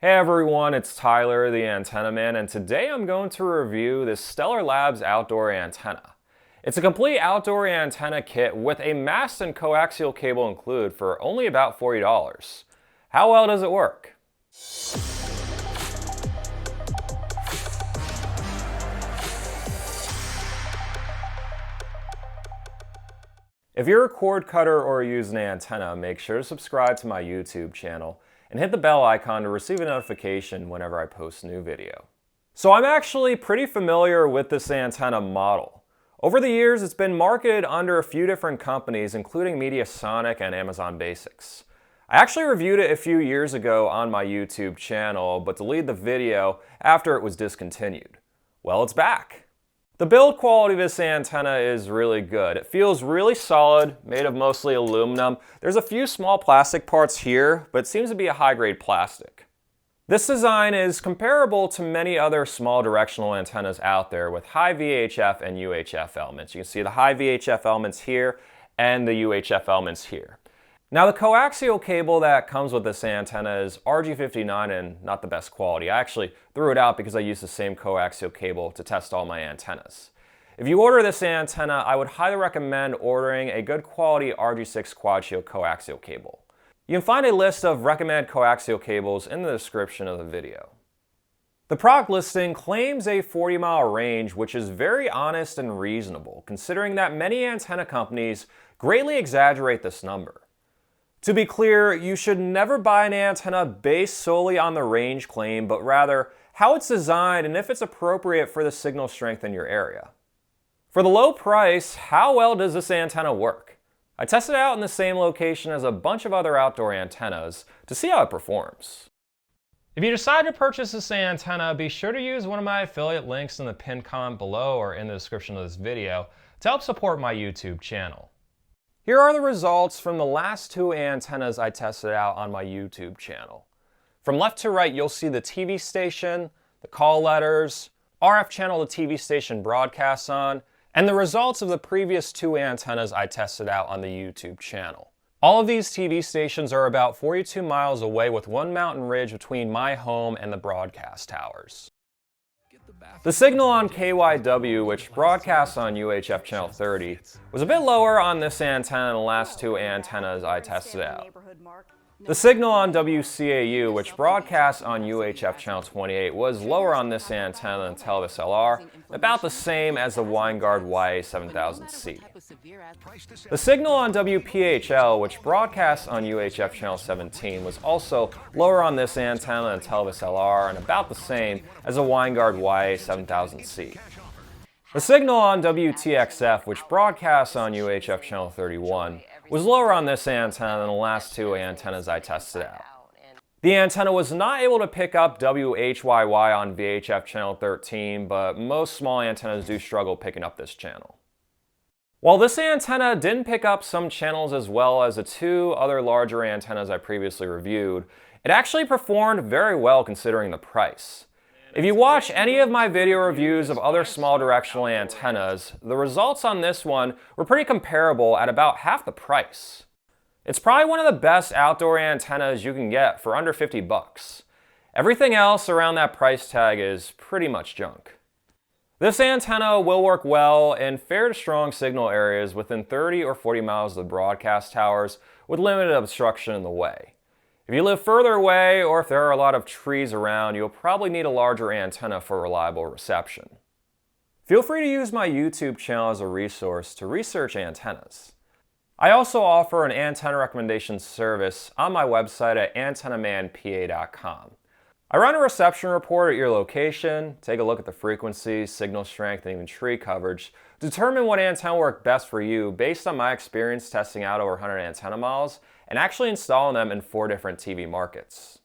Hey everyone, it's Tyler, the Antenna Man, and today I'm going to review this Stellar Labs outdoor antenna. It's a complete outdoor antenna kit with a mast and coaxial cable included for only about $40. How well does it work? If you're a cord cutter or use an antenna, make sure to subscribe to my YouTube channel and hit the bell icon to receive a notification whenever I post a new video. So I'm actually pretty familiar with this antenna model. Over the years, it's been marketed under a few different companies, including Mediasonic and Amazon Basics. I actually reviewed it a few years ago on my YouTube channel, but deleted the video after it was discontinued. Well, it's back. The build quality of this antenna is really good. It feels really solid, made of mostly aluminum. There's a few small plastic parts here, but it seems to be a high-grade plastic. This design is comparable to many other small directional antennas out there with high Vhf and Uhf elements. You can see the high Vhf elements here and the Uhf elements here. Now the coaxial cable that comes with this antenna is RG59 and not the best quality. I actually threw it out because I used the same coaxial cable to test all my antennas. If you order this antenna, I would highly recommend ordering a good quality RG6 quad shield coaxial cable. You can find a list of recommended coaxial cables in the description of the video. The product listing claims a 40-mile range, which is very honest and reasonable, considering that many antenna companies greatly exaggerate this number. To be clear, you should never buy an antenna based solely on the range claim, but rather how it's designed and if it's appropriate for the signal strength in your area. For the low price, how well does this antenna work? I tested it out in the same location as a bunch of other outdoor antennas to see how it performs. If you decide to purchase this antenna, be sure to use one of my affiliate links in the pinned comment below or in the description of this video to help support my YouTube channel. Here are the results from the last two antennas I tested out on my YouTube channel. From left to right, you'll see the TV station, the call letters, RF channel the TV station broadcasts on, and the results of the previous two antennas I tested out on the YouTube channel. All of these TV stations are about 42 miles away with one mountain ridge between my home and the broadcast towers. The signal on KYW, which broadcasts on UHF channel 30, was a bit lower on this antenna than the last two antennas I tested out. The signal on WCAU, which broadcasts on UHF channel 28, was lower on this antenna than Televis LR, about the same as the Winegard YA7000C. The signal on WPHL, which broadcasts on UHF channel 17, was also lower on this antenna than Televis LR and about the same as the Winegard YA7000C. The signal on WTXF, which broadcasts on UHF channel 31, was lower on this antenna than the last two antennas I tested out. The antenna was not able to pick up WHYY on VHF channel 13, but most small antennas do struggle picking up this channel. While this antenna didn't pick up some channels as well as the two other larger antennas I previously reviewed, it actually performed very well considering the price. If you watch any of my video reviews of other small directional antennas, the results on this one were pretty comparable at about half the price. It's probably one of the best outdoor antennas you can get for under 50 bucks. Everything else around that price tag is pretty much junk. This antenna will work well in fair to strong signal areas within 30 or 40 miles of the broadcast towers with limited obstruction in the way. If you live further away or if there are a lot of trees around, you'll probably need a larger antenna for reliable reception. Feel free to use my YouTube channel as a resource to research antennas. I also offer an antenna recommendation service on my website at antennamanpa.com. I run a reception report at your location, take a look at the frequency, signal strength, and even tree coverage, determine what antenna will work best for you based on my experience testing out over 100 antenna models and actually installing them in 4 different TV markets.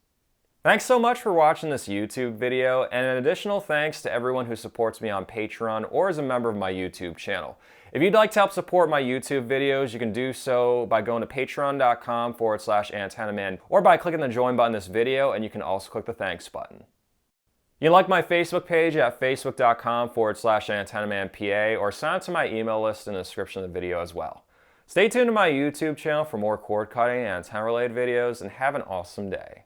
Thanks so much for watching this YouTube video, and an additional thanks to everyone who supports me on Patreon or as a member of my YouTube channel. If you'd like to help support my YouTube videos, you can do so by going to patreon.com/antennaman or by clicking the join button in this video, and you can also click the thanks button. You can like my Facebook page at facebook.com/antennamanpa or sign up to my email list in the description of the video as well. Stay tuned to my YouTube channel for more cord cutting and antenna related videos, and have an awesome day.